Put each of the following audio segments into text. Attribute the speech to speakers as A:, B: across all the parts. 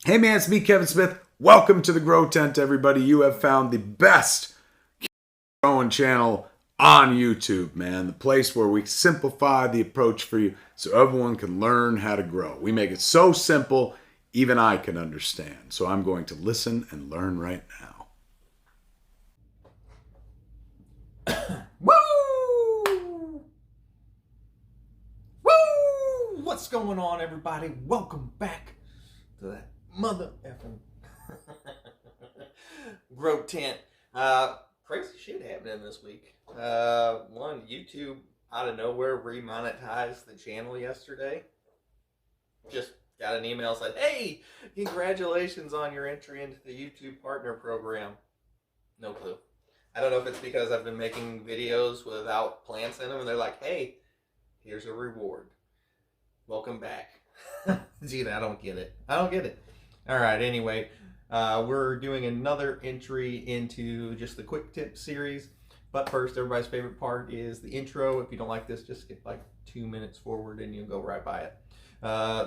A: Hey man, it's me, Kevin Smith. Welcome to the Grow Tent, everybody. You have found the best growing channel on YouTube, man. The place where we simplify the approach for you so everyone can learn how to grow. We make it so simple, even I can understand. So I'm going to listen and learn right now.
B: Woo! Woo! What's going on, everybody? Welcome back to that mother effing grow tent. Crazy shit happening this week. One, YouTube out of nowhere remonetized the channel yesterday. Just got an email said, "Hey, congratulations on your entry into the YouTube Partner Program." No clue. I don't know if it's because I've been making videos without plants in them, and they're like, "Hey, here's a reward. Welcome back." Gee, I don't get it. All right, anyway, we're doing another entry into just the quick tips series. But first, everybody's favorite part is the intro. If you don't like this, just skip like 2 minutes forward and you'll go right by it.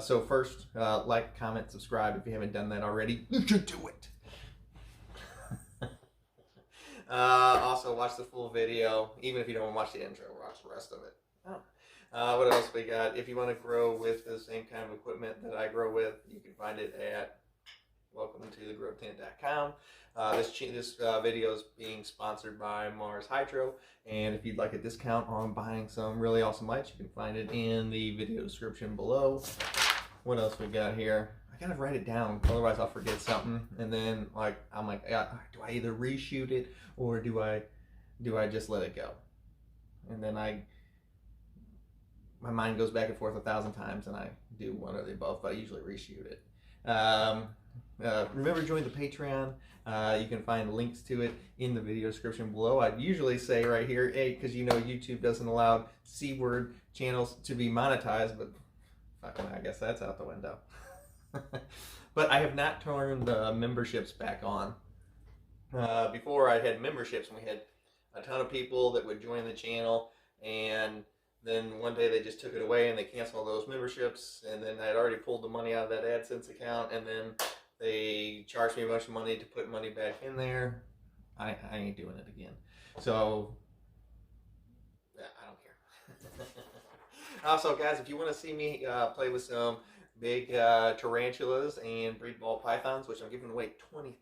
B: So first, like, comment, subscribe if you haven't done that already. You should do it. Also, watch the full video. Even if you don't watch the intro, watch the rest of it. What else we got? If you want to grow with the same kind of equipment that I grow with, you can find it at welcometothegrowtent.com. This video is being sponsored by Mars Hydro, and if you'd like a discount on buying some really awesome lights, you can find it in the video description below. What else we got here? I gotta write it down, otherwise I'll forget something. And then I'm like, do I either reshoot it or do I just let it go? And then my mind goes back and forth 1,000 times, and I do one or the above, but I usually reshoot it. Remember to join the Patreon. You can find links to it in the video description below. I'd usually say right here, hey, because you know YouTube doesn't allow C-word channels to be monetized, but I guess that's out the window. But I have not turned the memberships back on. Before I had memberships, and we had a ton of people that would join the channel, and then one day they just took it away and they canceled those memberships, and then I had already pulled the money out of that AdSense account, and then they charged me a bunch of money to put money back in there. I ain't doing it again. So, yeah, I don't care. Also, guys, if you want to see me play with some big tarantulas and breed ball pythons, which I'm giving away $20,000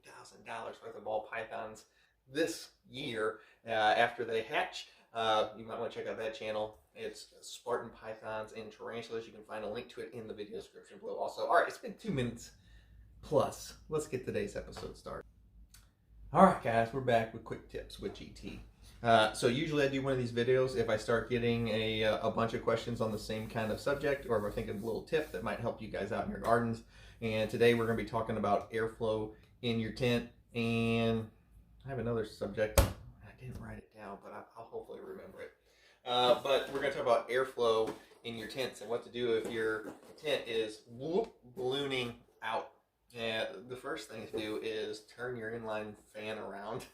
B: worth of ball pythons this year after they hatch, you might want to check out that channel. It's Spartan Pythons and Tarantulas. You can find a link to it in the video description below also. All right, it's been 2 minutes plus. Let's get today's episode started. All right, guys, we're back with quick tips with GT. So usually I do one of these videos if I start getting a bunch of questions on the same kind of subject, or if I think of a little tip that might help you guys out in your gardens. And today we're going to be talking about airflow in your tent. And I have another subject. I didn't write it down, but I'll hopefully remember it. But we're going to talk about airflow in your tents and what to do if your tent is ballooning out. The first thing to do is turn your inline fan around,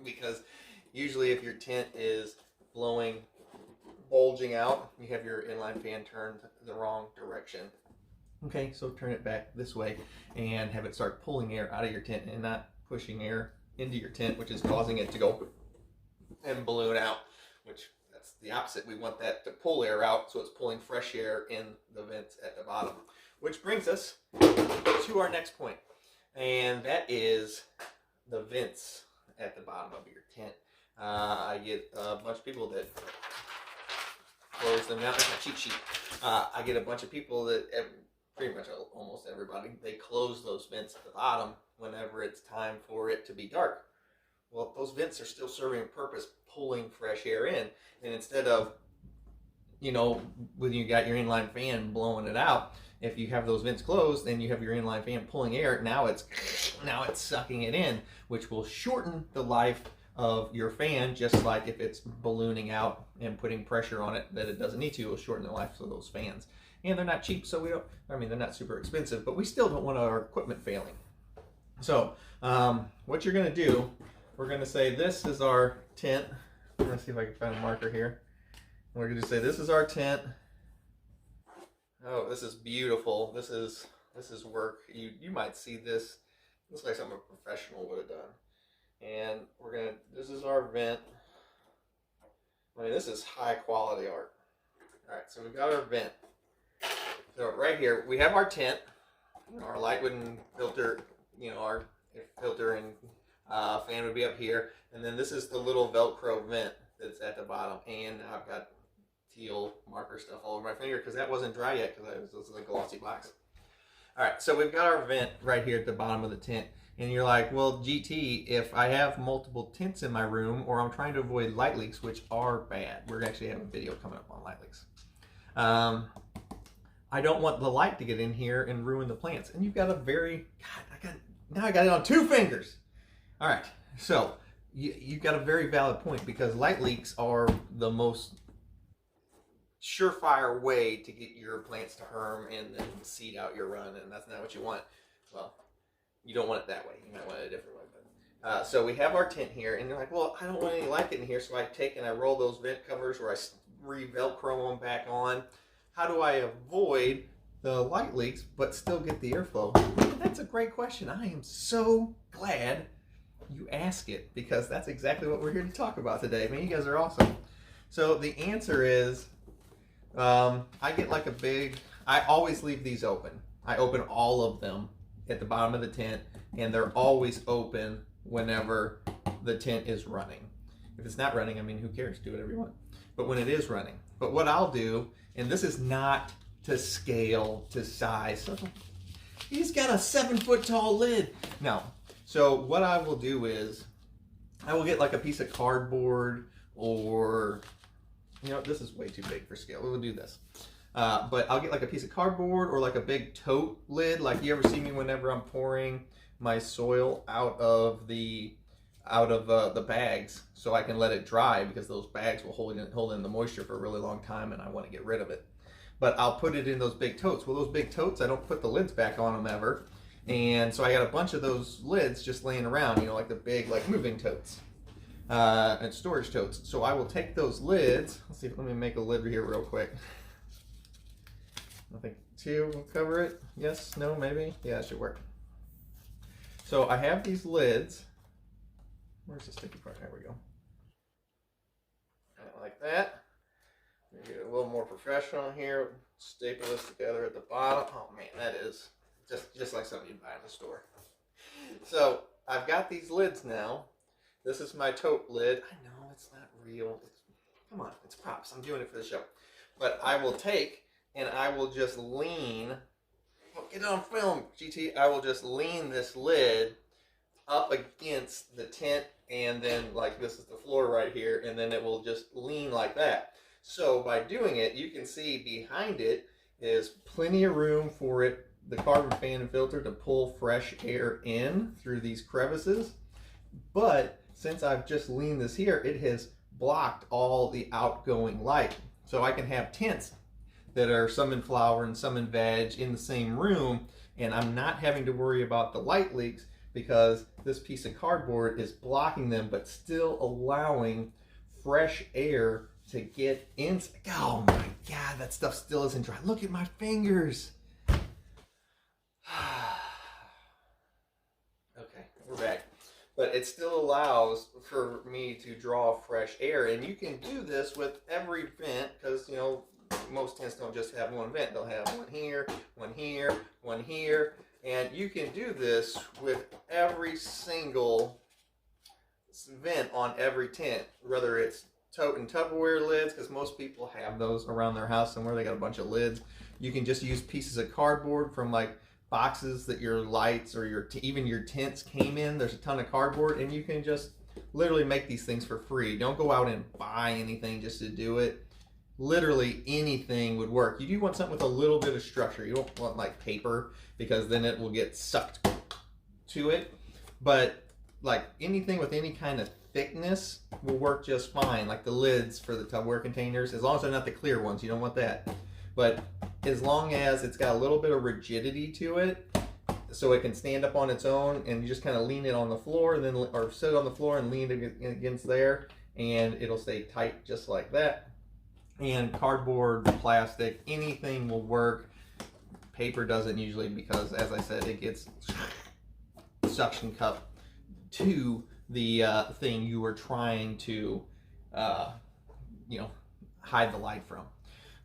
B: because usually if your tent is bulging out, you have your inline fan turned the wrong direction. Okay, so turn it back this way and have it start pulling air out of your tent and not pushing air into your tent, which is causing it to go and balloon out, which that's the opposite. We want that to pull air out, so it's pulling fresh air in the vents at the bottom. Which brings us to our next point, and that is the vents at the bottom of your tent. I get a bunch of people that close them out. That's my cheat sheet. I get a bunch of people that, pretty much almost everybody, they close those vents at the bottom whenever it's time for it to be dark. Well, those vents are still serving a purpose, pulling fresh air in. And instead of, when you got your inline fan blowing it out, if you have those vents closed and you have your inline fan pulling air, now it's sucking it in, which will shorten the life of your fan, just like if it's ballooning out and putting pressure on it that it doesn't need to, it will shorten the life of those fans. And they're not cheap, so they're not super expensive, but we still don't want our equipment failing. So what you're going to do, we're going to say this is our tent. Let's see if I can find a marker here. We're going to say this is our tent. Oh, this is beautiful. This is This is work. You might see this. Looks like something a professional would have done. And this is our vent. I mean, this is high quality art. All right, so we've got our vent. So right here, we have our tent, our light wooden filter, our filter and fan would be up here. And then this is the little Velcro vent that's at the bottom. And I've got teal marker stuff all over my finger because that wasn't dry yet because this is a glossy box. All right, so we've got our vent right here at the bottom of the tent. And you're like, well, GT, if I have multiple tents in my room or I'm trying to avoid light leaks, which are bad. We're actually having a video coming up on light leaks. I don't want the light to get in here and ruin the plants. And you've got a now I got it on 2 fingers. All right, so you've got a very valid point because light leaks are the most surefire way to get your plants to herm and then seed out your run, and that's not what you want. Well, you don't want it that way. You might want it a different way. But, so we have our tent here, and you're like, well, I don't want any light in here, so I take and I roll those vent covers or I re-Velcro them back on. How do I avoid the light leaks but still get the airflow? That's a great question. I am so glad you ask it because that's exactly what we're here to talk about today. Man, you guys are awesome. So the answer is, I get like I always leave these open. I open all of them at the bottom of the tent, and they're always open whenever the tent is running. If it's not running, I mean, who cares? Do whatever you want. But when it is running. But what I'll do, and this is not to scale, to size. So he's got a 7-foot tall lid. No. So what I will do is, I will get like a piece of cardboard or, this is way too big for scale. We'll do this. But I'll get like a piece of cardboard or like a big tote lid. Like you ever see me whenever I'm pouring my soil out of the bags so I can let it dry because those bags will hold in the moisture for a really long time and I want to get rid of it. But I'll put it in those big totes. Well, those big totes, I don't put the lids back on them ever. And so I got a bunch of those lids just laying around, like the big like moving totes and storage totes. So I will take those lids. Let me make a lid here real quick. I think 2 will cover it. Yes, no, maybe. Yeah, it should work. So I have these lids. Where's the sticky part? There we go. Like that. Get a little more professional here. Staple this together at the bottom. Oh man, that is just like something you'd buy in the store. So I've got these lids now. This is my tote lid. I know it's not real. Come on, it's props. I'm doing it for the show. But I will take and I will just lean. Oh, get it on film, GT. I will just lean this lid up against the tent, and then like this is the floor right here, and then it will just lean like that. So by doing it, you can see behind it is plenty of room for it, the carbon fan and filter, to pull fresh air in through these crevices. But since I've just leaned this here, it has blocked all the outgoing light. So I can have tents that are some in flower and some in veg in the same room, and I'm not having to worry about the light leaks because this piece of cardboard is blocking them but still allowing fresh air to get in. Oh my God, that stuff still isn't dry. Look at my fingers. Okay, we're back. But it still allows for me to draw fresh air, and you can do this with every vent because, most tents don't just have one vent. They'll have one here, one here, one here. And you can do this with every single vent on every tent, whether it's tote and Tupperware lids, because most people have those around their house somewhere. They got a bunch of lids. You can just use pieces of cardboard from like boxes that your lights or even your tents came in. There's a ton of cardboard, and you can just literally make these things for free. Don't go out and buy anything just to do it. Literally anything would work. You do want something with a little bit of structure. You don't want like paper because then it will get sucked to it. But like anything with any kind of thickness will work just fine. Like the lids for the Tupperware containers, as long as they're not the clear ones, you don't want that. But as long as it's got a little bit of rigidity to it, so it can stand up on its own, and you just kind of lean it on the floor, and then or sit on the floor and lean it against there, and it'll stay tight just like that. And cardboard, plastic, anything will work. Paper doesn't usually, because as I said, it gets suction cup to the thing you were trying to hide the light from.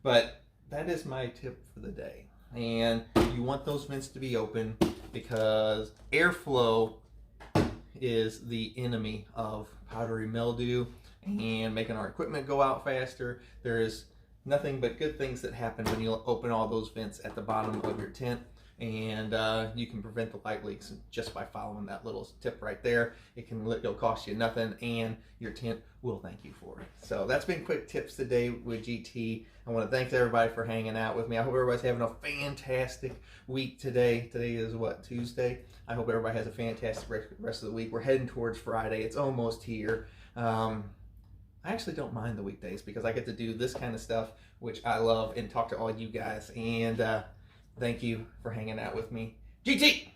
B: But that is my tip for the day. And you want those vents to be open, because airflow is the enemy of powdery mildew and making our equipment go out faster. There is nothing but good things that happen when you open all those vents at the bottom of your tent, and you can prevent the light leaks just by following that little tip right there. It'll cost you nothing, and your tent will thank you for it. So that's been quick tips today with GT. I want to thank everybody for hanging out with me. I hope everybody's having a fantastic week today. Today is what, Tuesday? I hope everybody has a fantastic rest of the week. We're heading towards Friday. It's almost here. I actually don't mind the weekdays, because I get to do this kind of stuff, which I love, and talk to all you guys. And thank you for hanging out with me. GT!